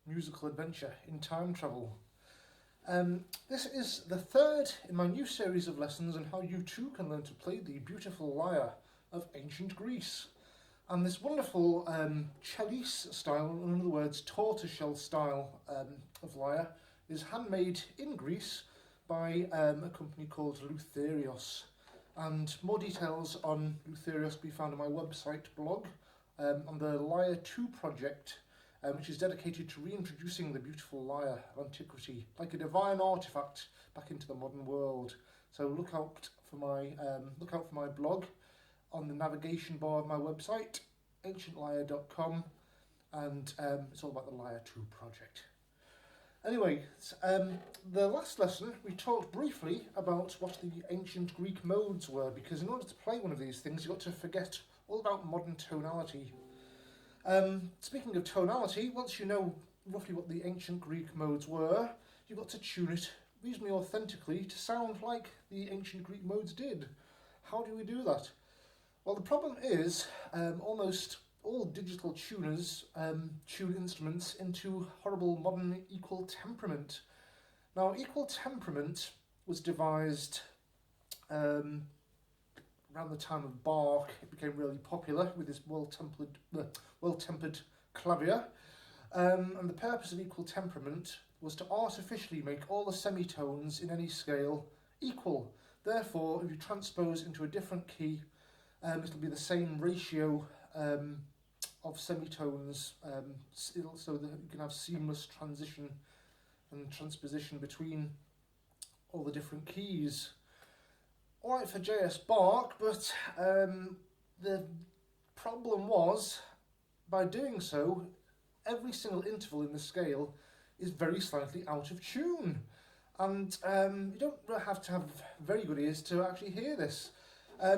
musical adventure in time travel. This is the third in my new series of lessons on how you too can learn to play the beautiful lyre of ancient Greece. And this wonderful Chelys style, in other words, tortoiseshell style of lyre, is handmade in Greece by a company called Luthieros. And more details on Luthieros can be found on my website blog on the Lyre 2 project, which is dedicated to reintroducing the beautiful lyre of antiquity, like a divine artifact, back into the modern world. So look out for my blog on the navigation bar of my website, ancientlyre.com, and it's all about the Lyre 2 project. Anyway, the last lesson we talked briefly about what the ancient Greek modes were, because in order to play one of these things, you've got to forget all about modern tonality. Speaking of tonality, once you know roughly what the ancient Greek modes were, you've got to tune it reasonably authentically to sound like the ancient Greek modes did. How do we do that? Well, the problem is almost all digital tuners tune instruments into horrible modern equal temperament. Now, equal temperament was devised around the time of Bach. It became really popular with his well-tempered clavier. And the purpose of equal temperament was to artificially make all the semitones in any scale equal. Therefore, if you transpose into a different key, it'll be the same ratio of semitones, so that you can have seamless transition and transposition between all the different keys. Alright for J.S. Bach, but the problem was, by doing so, every single interval in the scale is very slightly out of tune. And you don't have to have very good ears to actually hear this.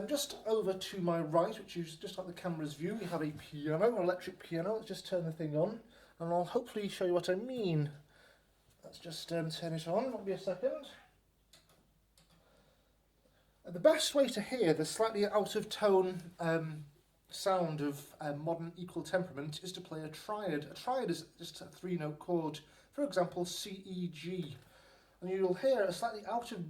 Just over to my right, which is just like the camera's view, we have a piano, an electric piano. Let's just turn the thing on, and I'll hopefully show you what I mean. Let's just turn it on, won't be a second. The best way to hear the slightly out of tone sound of modern equal temperament is to play a triad. A triad is just a 3-note chord, for example, C, E, G. And you'll hear a slightly out of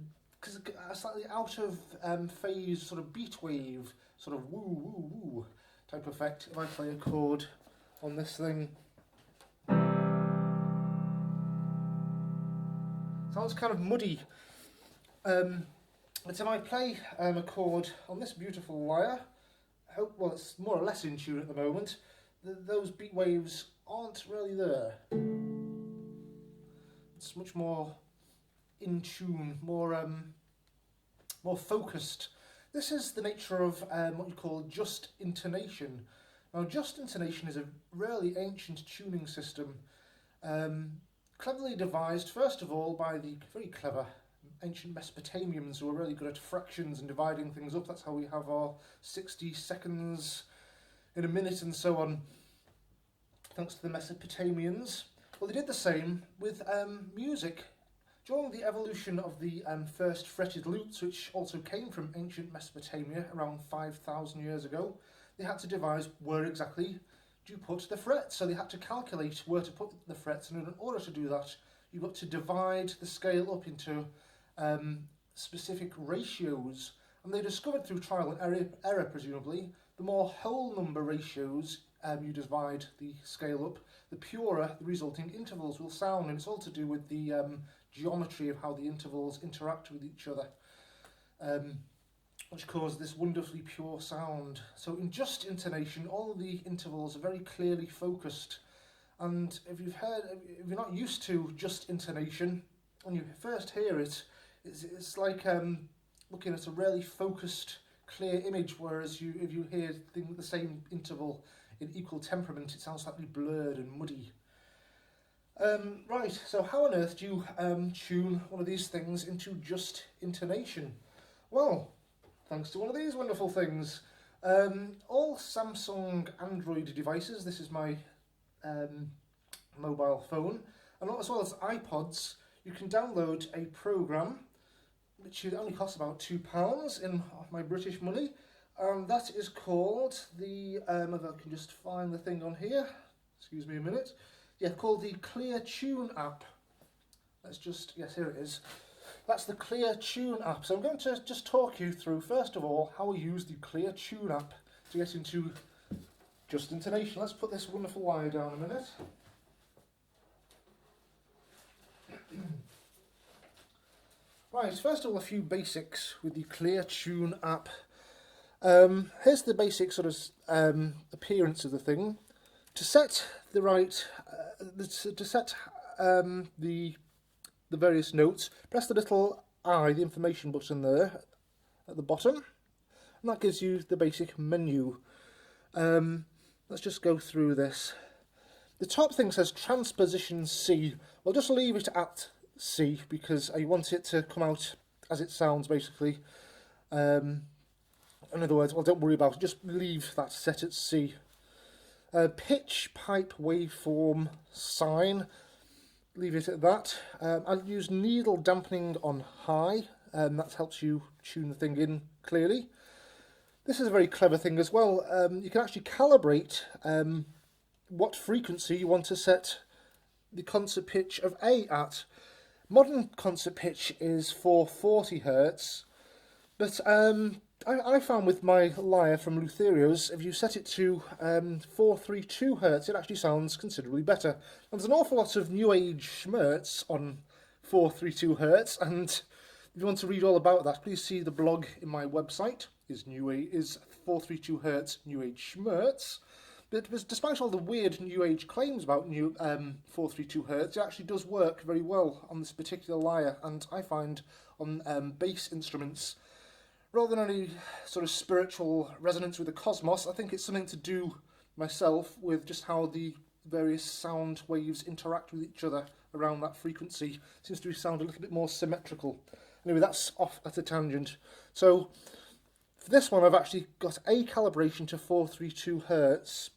phase sort of beat wave, sort of woo woo woo type effect if I play a chord on this thing. Sounds kind of muddy. But if I play a chord on this beautiful lyre, well, it's more or less in tune at the moment, those beat waves aren't really there. It's much more in tune, more focused. This is the nature of what you call just intonation. Now, just intonation is a really ancient tuning system, cleverly devised first of all by the very clever ancient Mesopotamians, who were really good at fractions and dividing things up. That's how we have our 60 seconds in a minute and so on, thanks to the Mesopotamians. Well, they did the same with music. During the evolution of the first fretted lutes, which also came from ancient Mesopotamia around 5,000 years ago, they had to devise where exactly do you put the frets. So they had to calculate where to put the frets, and in order to do that, you've got to divide the scale up into specific ratios. And they discovered through trial and error, presumably, the more whole number ratios you divide the scale up, the purer the resulting intervals will sound. And it's all to do with the geometry of how the intervals interact with each other, which cause this wonderfully pure sound. So in just intonation, all of the intervals are very clearly focused. And if you're not used to just intonation, when you first hear it, it's like looking at a really focused, clear image, whereas if you hear the same interval in equal temperament, it sounds slightly blurred and muddy. Right, so how on earth do you tune one of these things into just intonation? Well, thanks to one of these wonderful things. All Samsung Android devices, this is my mobile phone, and as well as iPods, you can download a program which only costs about £2 in my British money, and that is called the, if I can just find the thing on here, excuse me a minute, Yeah, called the Cleartune App. Let's just, yes, here it is. That's the Cleartune App. So I'm going to just talk you through, first of all, how we use the Cleartune App to get into just intonation. Let's put this wonderful lyre down a minute. Right, first of all, a few basics with the Cleartune App. Here's the basic sort of appearance of the thing. To set the right, the various notes, press the little I, the information button there at the bottom, and that gives you the basic menu. Let's just go through this. The top thing says transposition C. Well, just leave it at C because I want it to come out as it sounds, basically. In other words, well, don't worry about it, just leave that set at C. Pitch, pipe, waveform, sine, leave it at that. I'll use needle dampening on high, that helps you tune the thing in clearly. This is a very clever thing as well. You can actually calibrate what frequency you want to set the concert pitch of A at. Modern concert pitch is 440 Hz, but I found with my lyre from Luthieros, if you set it to 432 Hz, it actually sounds considerably better. And there's an awful lot of new age schmerz on 432 Hz, and if you want to read all about that, please see the blog in my website, is 432 Hz New Age schmerz. But despite all the weird new age claims about 432 Hz, it actually does work very well on this particular lyre, and I find on bass instruments, rather than any sort of spiritual resonance with the cosmos, I think it's something to do myself with just how the various sound waves interact with each other around that frequency. It seems to sound a little bit more symmetrical. Anyway, that's off at a tangent. So for this one, I've actually got a calibration to 432 Hz.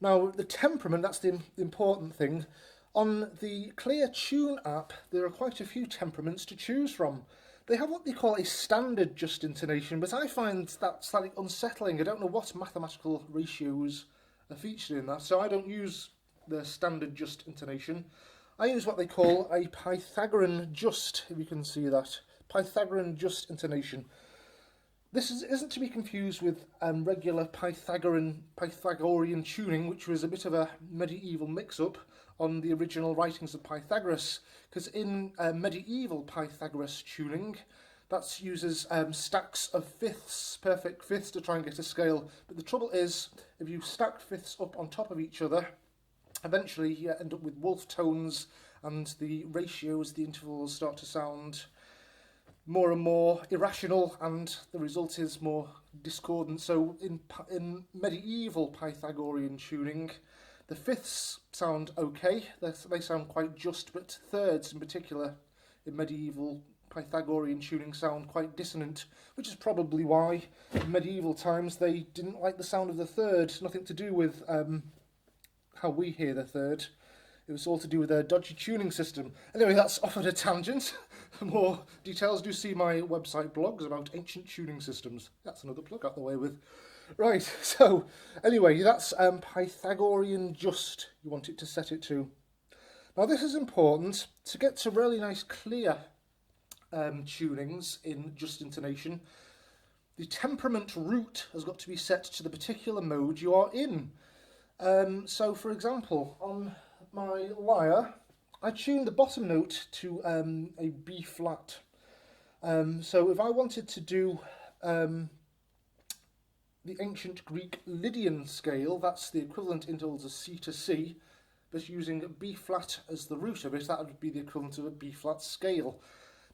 Now, the temperament, that's the important thing. On the Cleartune app, there are quite a few temperaments to choose from. They have what they call a standard just intonation, but I find that slightly unsettling. I don't know what mathematical ratios are featured in that, so I don't use the standard just intonation. I use what they call a Pythagorean just, if you can see that. Pythagorean just intonation. This isn't to be confused with regular Pythagorean tuning, which was a bit of a medieval mix-up on the original writings of Pythagoras, because in medieval Pythagoras tuning, that uses stacks of fifths, perfect fifths, to try and get a scale. But the trouble is, if you stack fifths up on top of each other, eventually you end up with wolf tones, and the ratios, the intervals start to sound more and more irrational, and the result is more discordant. So in medieval Pythagorean tuning, the fifths sound okay, they sound quite just, but thirds in particular in medieval Pythagorean tuning sound quite dissonant, which is probably why in medieval times they didn't like the sound of the third. Nothing to do with how we hear the third. It was all to do with their dodgy tuning system. Anyway, that's off at a tangent. For more details, do see my website blogs about ancient tuning systems. That's another plug out the way with. Right, so anyway, that's Pythagorean just you want it to set it to. Now this is important to get to really nice clear tunings in just intonation. The temperament root has got to be set to the particular mode you are in. So for example, on my lyre, I tuned the bottom note to a B flat. So if I wanted to do the ancient Greek Lydian scale, that's the equivalent intervals of C to C, but using B flat as the root of it, that would be the equivalent of a B flat scale.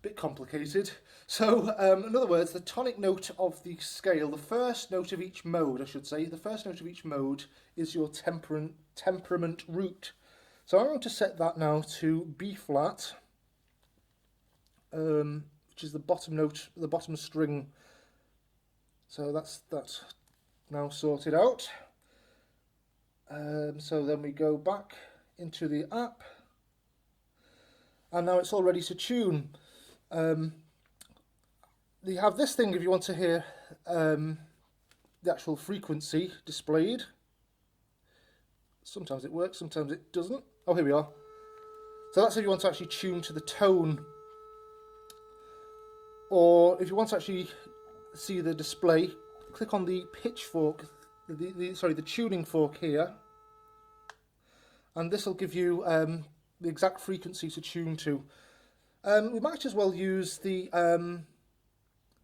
Bit complicated. So, in other words, the tonic note of the scale, the first note of each mode, I should say, the first note of each mode is your temperament root. So I'm going to set that now to B flat, which is the bottom note, the bottom string. So that's now sorted out. So then we go back into the app, and now it's all ready to tune. You have this thing if you want to hear the actual frequency displayed. Sometimes it works, sometimes it doesn't. Oh, here we are. So that's if you want to actually tune to the tone. Or if you want to actually see the display, click on the pitch fork, the tuning fork here. And this will give you the exact frequency to tune to. We might as well use the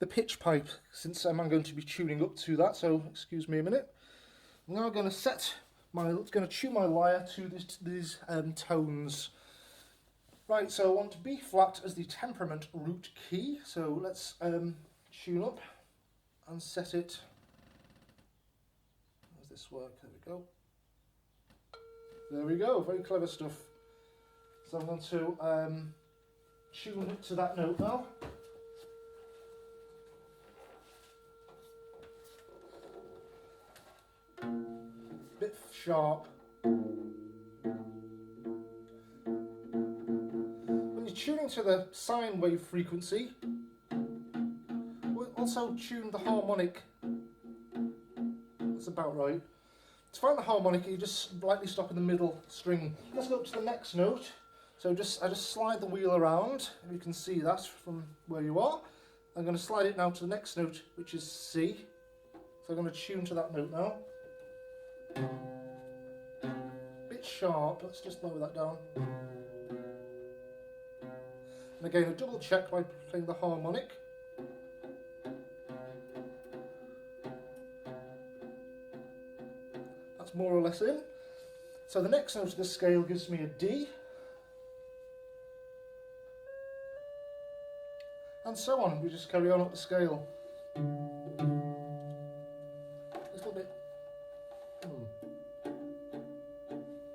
pitch pipe, since I'm going to be tuning up to that, so excuse me a minute. I'm now going to tune my lyre to these tones. Right, so I want B flat as the temperament root key, so let's tune up and set it. How does this work? There we go. There we go, very clever stuff. So I'm going to tune it to that note now. Bit sharp. When you're tuning to the sine wave frequency, we'll also tune the harmonic. That's about right. To find the harmonic, you just lightly stop in the middle string. Let's go up to the next note. So I just slide the wheel around, and you can see that from where you are. I'm going to slide it now to the next note, which is C. So I'm going to tune to that note now. Bit sharp, let's just lower that down. And again, a double check by playing the harmonic. That's more or less in. So the next note of the scale gives me a D. And so on, we just carry on up the scale. A little bit,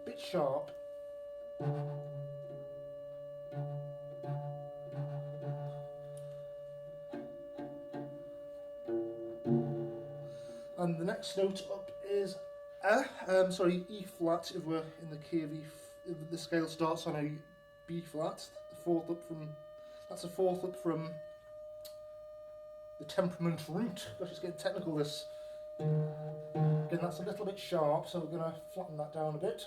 bit sharp. And the next note up is E flat, if we're in the key of E, if the scale starts on a B flat, the fourth up from, that's a fourth up from the temperament root. Gosh, it's getting technical, this. Again, that's a little bit sharp, so we're going to flatten that down a bit.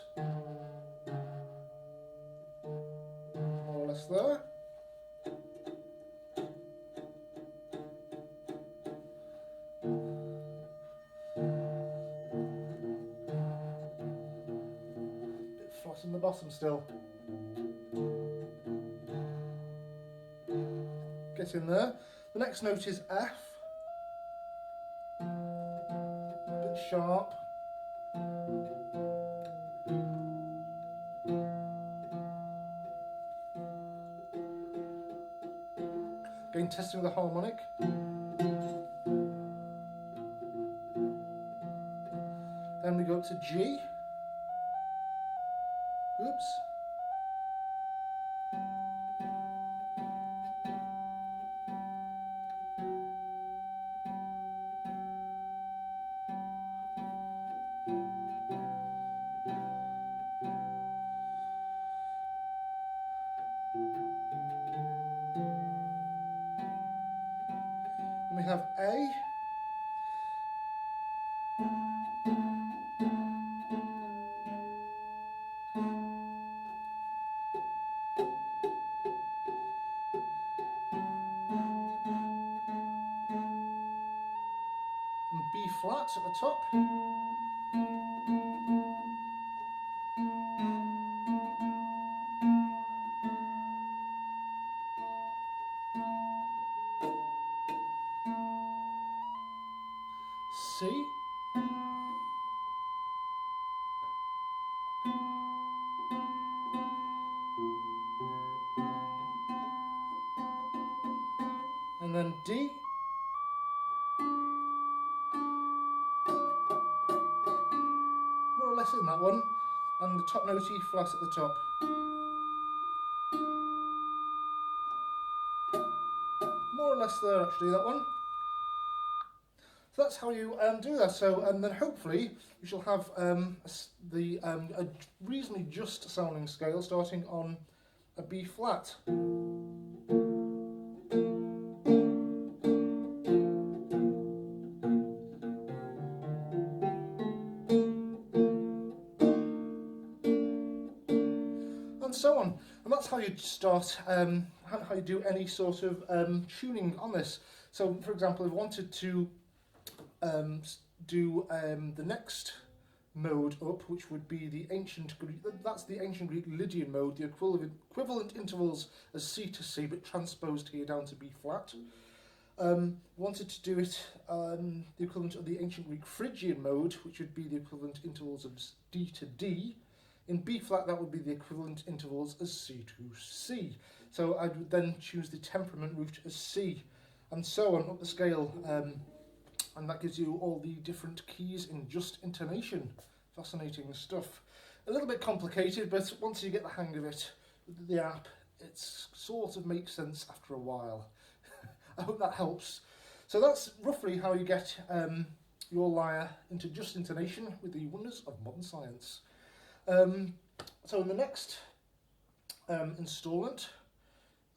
More or less there. Bit flat in the bottom still. Get in there. The next note is F. A bit sharp. Again, testing the harmonic. Then we go to G. Oops. We have A. And B flat at the top. C. And then D. More or less in that one. And the top note E flat at the top. More or less there actually, that one. So that's how you do that. So and then hopefully you shall have a reasonably just sounding scale starting on a B flat. so on. And that's how you start, how you do any sort of tuning on this. So, for example, if I wanted to do the next mode up, which would be the ancient Greek, that's the ancient Greek Lydian mode, the equivalent intervals as C to C, but transposed here down to B flat. Wanted to do it the equivalent of the ancient Greek Phrygian mode, which would be the equivalent intervals of D to D. In B flat, that would be the equivalent intervals as C to C. So I would then choose the temperament route as C, and so on up the scale. And that gives you all the different keys in just intonation. Fascinating stuff. A little bit complicated, but once you get the hang of it, the app, it sort of makes sense after a while. I hope that helps. So that's roughly how you get your lyre into just intonation with the wonders of modern science. So in the next instalment,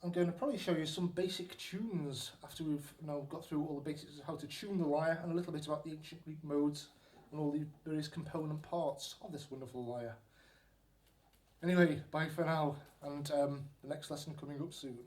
I'm going to probably show you some basic tunes after we've now got through all the basics of how to tune the lyre and a little bit about the ancient Greek modes and all the various component parts of this wonderful lyre. Anyway, bye for now, and the next lesson coming up soon.